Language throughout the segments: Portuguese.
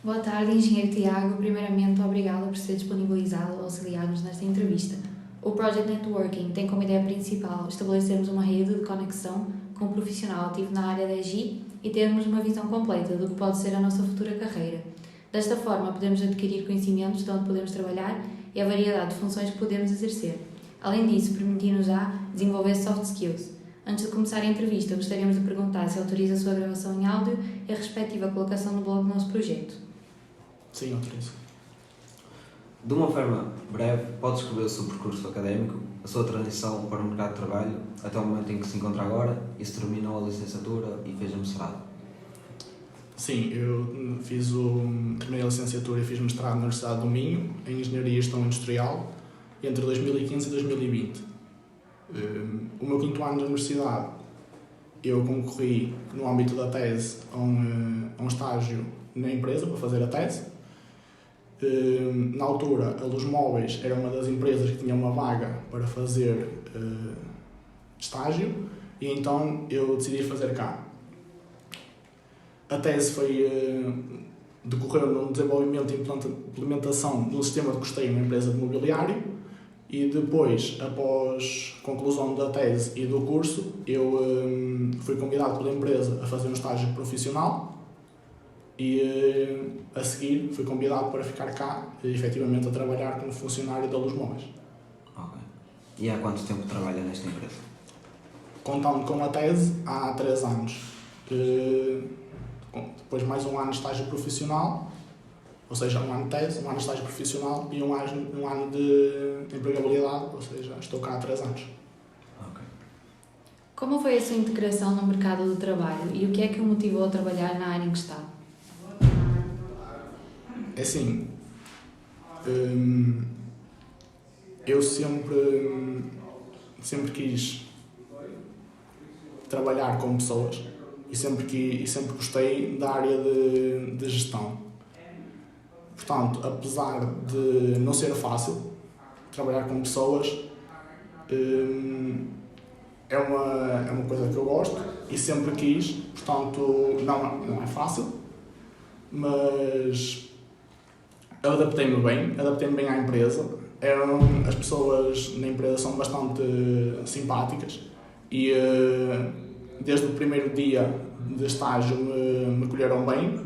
Boa tarde, Engenheiro Tiago. Primeiramente, obrigado por ser disponibilizado a auxiliar-nos nesta entrevista. O Project Networking tem como ideia principal estabelecermos uma rede de conexão com um profissional ativo na área da EGI e termos uma visão completa do que pode ser a nossa futura carreira. Desta forma, podemos adquirir conhecimentos de onde podemos trabalhar e a variedade de funções que podemos exercer. Além disso, permitir-nos já desenvolver soft skills. Antes de começar a entrevista, gostaríamos de perguntar se autoriza a sua gravação em áudio e a respectiva colocação no blog do nosso projeto. Sim, autorizo. De uma forma breve, pode descrever o seu percurso académico, a sua transição para o mercado de trabalho, até o momento em que se encontra agora e se terminou a licenciatura e fez o mestrado. Sim, eu terminei a licenciatura e fiz mestrado na Universidade do Minho, em Engenharia e Gestão Industrial, entre 2015 e 2020. O meu quinto ano de universidade, eu concorri, no âmbito da tese, a um estágio na empresa para fazer a tese. Na altura, a Luz Móveis era uma das empresas que tinha uma vaga para fazer estágio e então eu decidi fazer cá. A tese decorreu no desenvolvimento e implementação do sistema de custeio na empresa de mobiliário e depois, após a conclusão da tese e do curso, eu fui convidado pela empresa a fazer um estágio profissional e a seguir fui convidado para ficar cá e efetivamente a trabalhar como funcionário da Luz Móveis. Ok. E há quanto tempo trabalha nesta empresa? Contando com a tese, há 3 anos. Depois mais um ano de estágio profissional, ou seja, um ano de tese, um ano de estágio profissional e um ano de empregabilidade, ou seja, estou cá há 3 anos. Ok. Como foi a sua integração no mercado do trabalho e o que é que o motivou a trabalhar na área em que está? É assim, eu sempre quis trabalhar com pessoas e sempre gostei da área de gestão. Portanto, apesar de não ser fácil trabalhar com pessoas, é uma coisa que eu gosto e sempre quis, portanto não é fácil, mas adaptei-me bem à empresa. As pessoas na empresa são bastante simpáticas e desde o primeiro dia de estágio me acolheram bem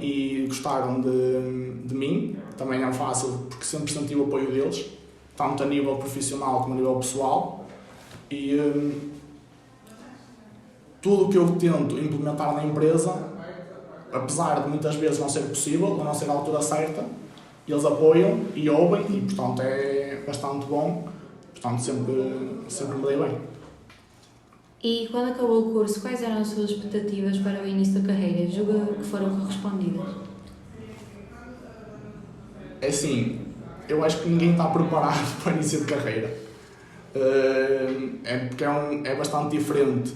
e gostaram de mim. Também é fácil porque sempre senti o apoio deles, tanto a nível profissional como a nível pessoal. E tudo o que eu tento implementar na empresa, apesar de muitas vezes não ser possível, ou não ser a altura certa, eles apoiam e ouvem e, portanto, é bastante bom. Portanto, sempre me dei bem. E quando acabou o curso, quais eram as suas expectativas para o início da carreira? Julga que foram correspondidas? É assim, eu acho que ninguém está preparado para o início de carreira. Porque é bastante diferente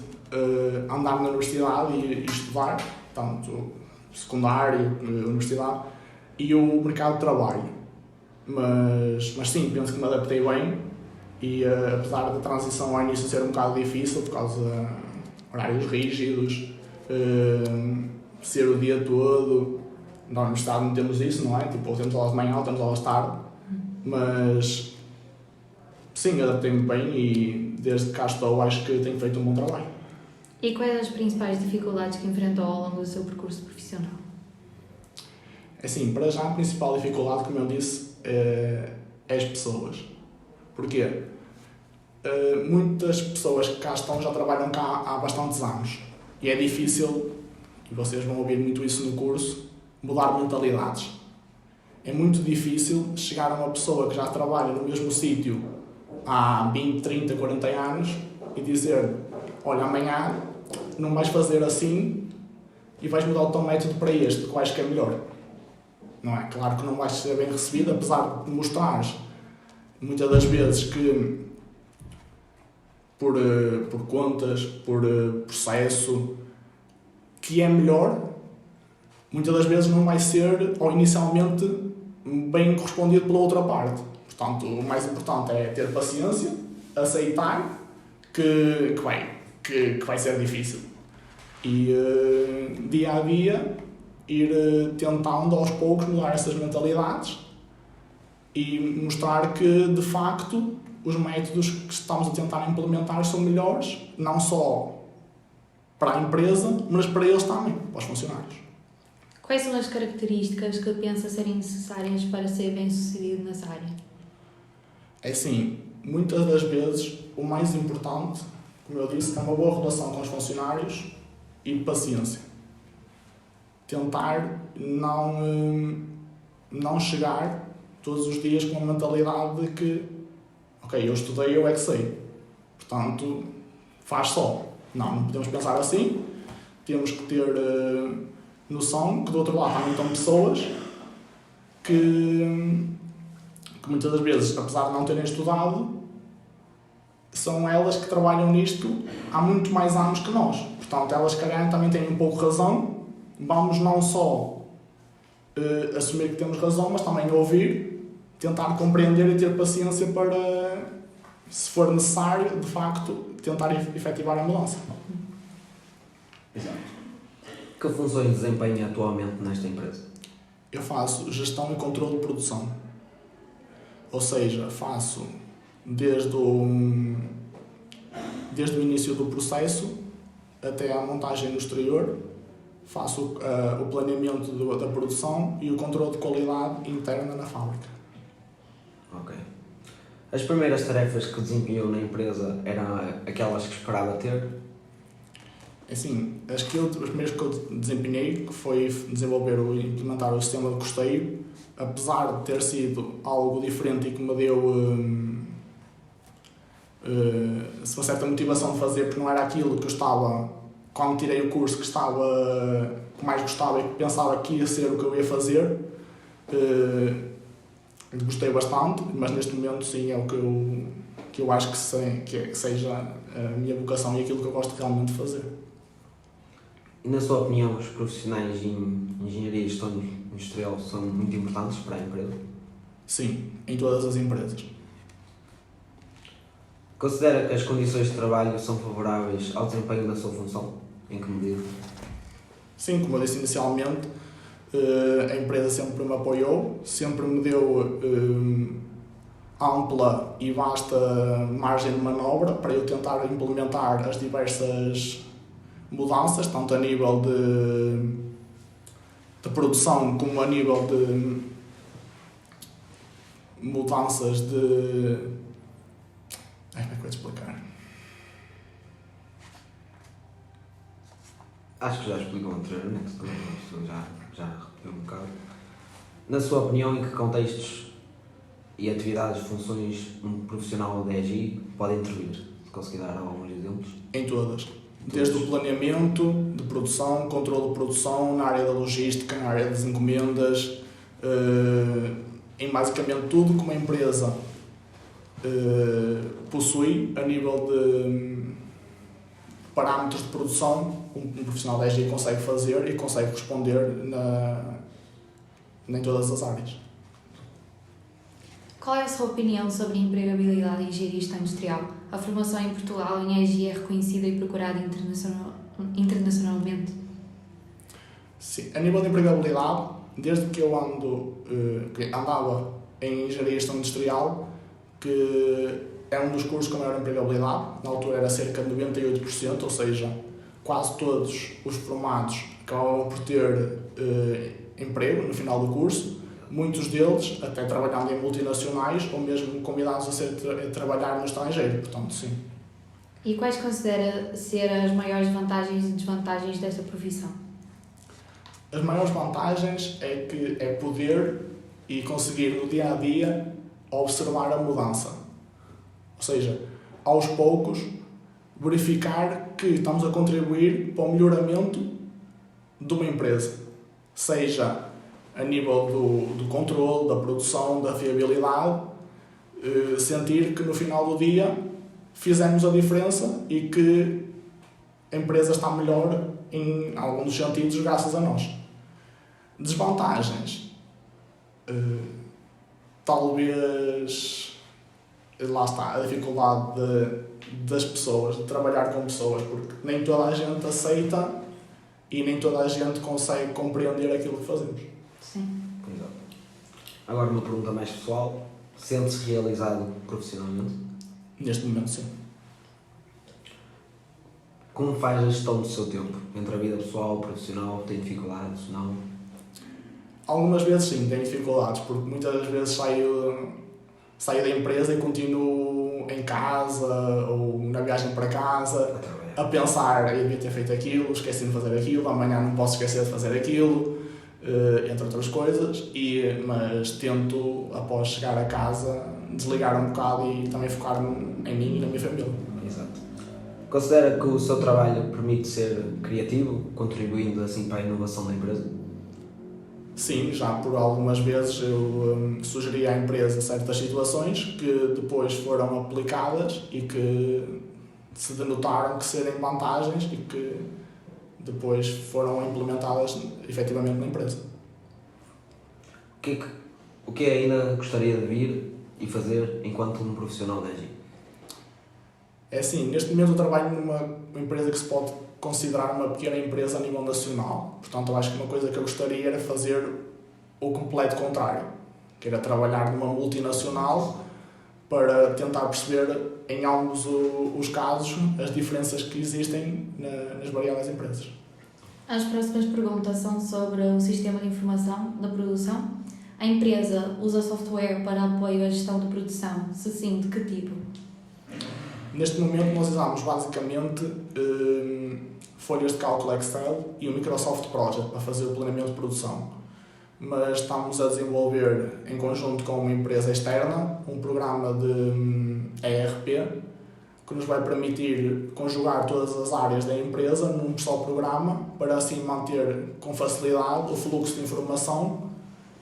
andar na universidade e estudar, tanto secundário, universidade, e o mercado de trabalho. Mas sim, penso que me adaptei bem e apesar da transição ao início ser um bocado difícil por causa de horários rígidos, ser o dia todo, na universidade não temos isso, não é? Tipo, temos aulas de manhã ou temos aulas de tarde, mas sim, adaptei-me bem e desde que cá estou acho que tenho feito um bom trabalho. E quais as principais dificuldades que enfrentou ao longo do seu percurso profissional? Assim, para já a principal dificuldade, como eu disse, é as pessoas. Porquê? Muitas pessoas que cá estão já trabalham cá há bastantes anos e é difícil, e vocês vão ouvir muito isso no curso, mudar mentalidades. É muito difícil chegar a uma pessoa que já trabalha no mesmo sítio há 20, 30, 40 anos e dizer: olha, amanhã não vais fazer assim e vais mudar o teu método para este, que eu acho que é melhor. Não é? Claro que não vais ser bem recebido, apesar de mostrares muitas das vezes que por contas, por processo, que é melhor, muitas das vezes não vai ser, ou inicialmente, bem correspondido pela outra parte. Portanto, o mais importante é ter paciência, aceitar que vai ser difícil. E dia a dia ir tentando aos poucos mudar essas mentalidades e mostrar que de facto os métodos que estamos a tentar implementar são melhores, não só para a empresa, mas para eles também, para os funcionários. Quais são as características que pensa serem necessárias para ser bem-sucedido nessa área? É assim, muitas das vezes o mais importante, como eu disse, é uma boa relação com os funcionários e paciência. Tentar não chegar todos os dias com uma mentalidade de que ok, eu estudei, eu é que sei, portanto faz só. Não podemos pensar assim. Temos que ter noção que do outro lado também estão pessoas que muitas das vezes, apesar de não terem estudado, são elas que trabalham nisto há muito mais anos que nós. Portanto, elas, calhar, também têm um pouco razão. Vamos não só assumir que temos razão, mas também ouvir, tentar compreender e ter paciência para, se for necessário, de facto, tentar efetivar a mudança. Exato. Que funções desempenha atualmente nesta empresa? Eu faço gestão e controle de produção. Ou seja, faço desde o início do processo até à montagem no exterior, faço o planeamento da produção e o controle de qualidade interna na fábrica. Ok. As primeiras tarefas que desempenhou na empresa eram aquelas que esperava ter? Assim, as primeiras que eu desempenhei, que foi desenvolver e implementar o sistema de custeio, apesar de ter sido algo diferente e que me deu uma certa motivação de fazer, porque não era aquilo que eu estava, quando tirei o curso, que mais gostava e que pensava que ia ser o que eu ia fazer, gostei bastante, mas neste momento sim é o que eu acho que seja a minha vocação e aquilo que eu gosto realmente de fazer. E na sua opinião, os profissionais em engenharia e gestão industrial são muito importantes para a empresa? Sim, em todas as empresas. Considera que as condições de trabalho são favoráveis ao desempenho da sua função? Em que medida? Sim, como eu disse inicialmente, a empresa sempre me apoiou, sempre me deu ampla e vasta margem de manobra para eu tentar implementar as diversas mudanças, tanto a nível de produção como a nível de mudanças de... como é que eu vou explicar? Acho que já explicou anteriormente, também isto já repetiu um bocado. Na sua opinião, em que contextos e atividades, funções um profissional da EGI pode intervir? Se conseguir dar alguns exemplos? Em todas. Desde o planeamento de produção, controle de produção, na área da logística, na área das encomendas, em basicamente tudo que uma empresa possui a nível de parâmetros de produção, um profissional da EGI consegue fazer e consegue responder em todas as áreas. Qual é a sua opinião sobre a empregabilidade em engenharia e gestão industrial? A formação em Portugal em EGI é reconhecida e procurada internacionalmente? Sim, a nível de empregabilidade, desde que eu andava em engenharia e gestão industrial, que é um dos cursos com maior empregabilidade, na altura era cerca de 98%, ou seja, quase todos os formados acabavam por ter emprego no final do curso, muitos deles até trabalhando em multinacionais ou mesmo convidados a trabalhar no estrangeiro, portanto sim. E quais considera ser as maiores vantagens e desvantagens desta profissão? As maiores vantagens é poder e conseguir no dia a dia observar a mudança. Ou seja, aos poucos verificar que estamos a contribuir para o melhoramento de uma empresa, seja a nível do controle, da produção, da fiabilidade, sentir que no final do dia fizemos a diferença e que a empresa está melhor em alguns dos sentidos graças a nós. Desvantagens, talvez, lá está, a dificuldade das pessoas, de trabalhar com pessoas, porque nem toda a gente aceita e nem toda a gente consegue compreender aquilo que fazemos. Sim. Exato. Agora uma pergunta mais pessoal. Sente-se realizado profissionalmente? Neste momento, sim. Como faz a gestão do seu tempo? Entre a vida pessoal e profissional, tem dificuldades, não? Algumas vezes sim, tenho dificuldades, porque muitas vezes saio da empresa e continuo em casa ou na viagem para casa a pensar, eu devia ter feito aquilo, esqueci-me de fazer aquilo, amanhã não posso esquecer de fazer aquilo, entre outras coisas, mas tento, após chegar a casa, desligar um bocado e também focar-me em mim e na minha família. Exato. Considera que o seu trabalho permite ser criativo, contribuindo assim para a inovação da empresa? Sim, já por algumas vezes eu sugeri à empresa certas situações que depois foram aplicadas e que se denotaram que serem vantagens e que depois foram implementadas efetivamente na empresa. O que ainda gostaria de vir e fazer enquanto um profissional da EGI? É assim, neste momento eu trabalho numa empresa que se pode considerar uma pequena empresa a nível nacional. Portanto, eu acho que uma coisa que eu gostaria era fazer o completo contrário, que era trabalhar numa multinacional para tentar perceber em ambos os casos as diferenças que existem nas variadas empresas. As próximas perguntas são sobre o sistema de informação da produção. A empresa usa software para apoio à gestão de produção? Se sim, de que tipo? Neste momento nós usamos basicamente folhas de cálculo Excel e o Microsoft Project para fazer o planeamento de produção. Mas estamos a desenvolver, em conjunto com uma empresa externa, um programa de ERP que nos vai permitir conjugar todas as áreas da empresa num só programa para assim manter com facilidade o fluxo de informação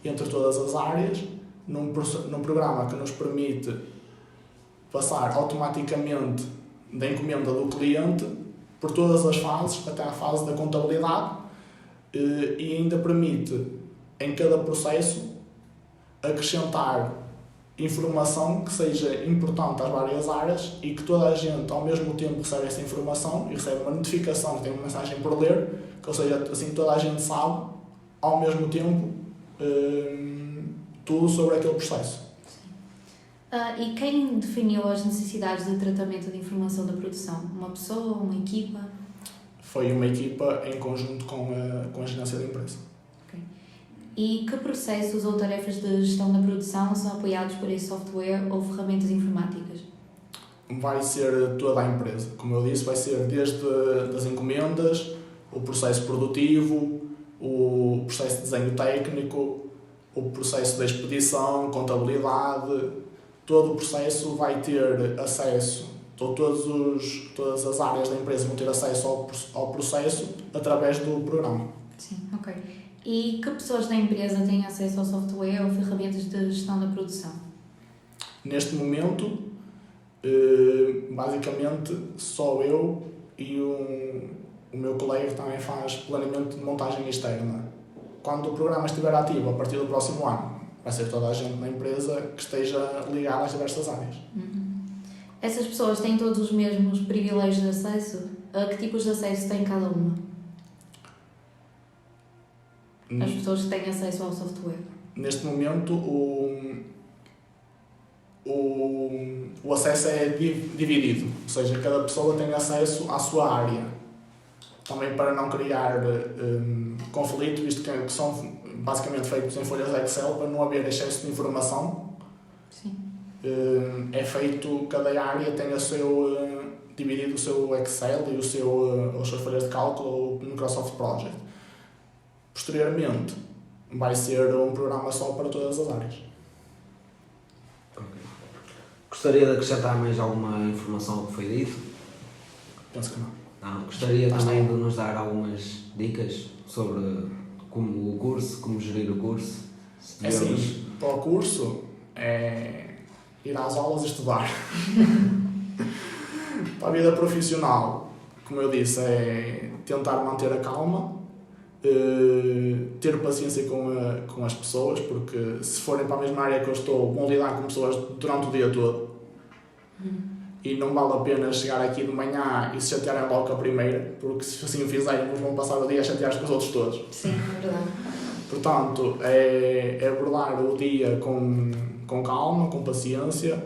entre todas as áreas num programa que nos permite passar automaticamente da encomenda do cliente por todas as fases, até à fase da contabilidade, e ainda permite, em cada processo, acrescentar informação que seja importante às várias áreas e que toda a gente, ao mesmo tempo, recebe essa informação e recebe uma notificação que tem uma mensagem por ler, que, ou seja, assim toda a gente sabe, ao mesmo tempo, tudo sobre aquele processo. E quem definiu as necessidades de tratamento de informação da produção? Uma pessoa, uma equipa? Foi uma equipa em conjunto com a gerência da empresa. Okay. E que processos ou tarefas de gestão da produção são apoiados por esse software ou ferramentas informáticas? Vai ser toda a empresa. Como eu disse, vai ser desde as encomendas, o processo produtivo, o processo de desenho técnico, o processo de expedição, contabilidade. Todo o processo vai ter acesso, todas as áreas da empresa vão ter acesso ao processo através do programa. Sim, ok. E que pessoas da empresa têm acesso ao software ou ferramentas de gestão da produção? Neste momento, basicamente, só eu e o meu colega também faz planeamento de montagem externa. Quando o programa estiver ativo, a partir do próximo ano, vai ser toda a gente na empresa que esteja ligada às diversas áreas. Essas pessoas têm todos os mesmos privilégios de acesso? A que tipos de acesso tem cada uma? As pessoas que têm acesso ao software? Neste momento, o acesso é dividido, ou seja, cada pessoa tem acesso à sua área. Também para não criar conflito, visto que são basicamente feitos em folhas Excel, para não haver excesso de informação. Sim. É feito, cada área tem dividido o seu Excel e as suas folhas de cálculo, o Microsoft Project. Posteriormente, vai ser um programa só para todas as áreas. Okay. Gostaria de acrescentar mais alguma informação ao que foi dito? Penso que não. Não. Gostaria também de nos dar algumas dicas sobre como o curso, como gerir o curso. É assim, para o curso é ir às aulas e estudar. Para a vida profissional, como eu disse, é tentar manter a calma, ter paciência com as pessoas, porque se forem para a mesma área que eu estou, vão lidar com pessoas durante o dia todo. e não vale a pena chegar aqui de manhã e se chatearem logo com a primeira, porque se assim o fizerem, vão passar o dia a chatear com os outros todos. Sim, é verdade. Portanto, é abordar o dia com calma, com paciência,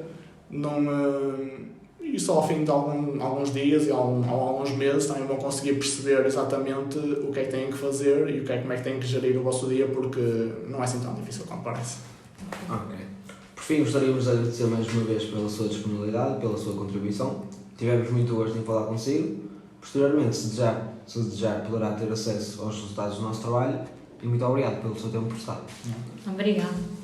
e só ao fim de alguns dias e alguns meses também vão conseguir perceber exatamente o que é que têm que fazer e como é que têm que gerir o vosso dia, porque não é assim tão difícil quanto parece. Ok. Por fim, gostaríamos de agradecer mais uma vez pela sua disponibilidade, pela sua contribuição. Tivemos muito gosto em falar consigo. Posteriormente, se desejar, poderá ter acesso aos resultados do nosso trabalho. E muito obrigado pelo seu tempo prestado. Obrigada.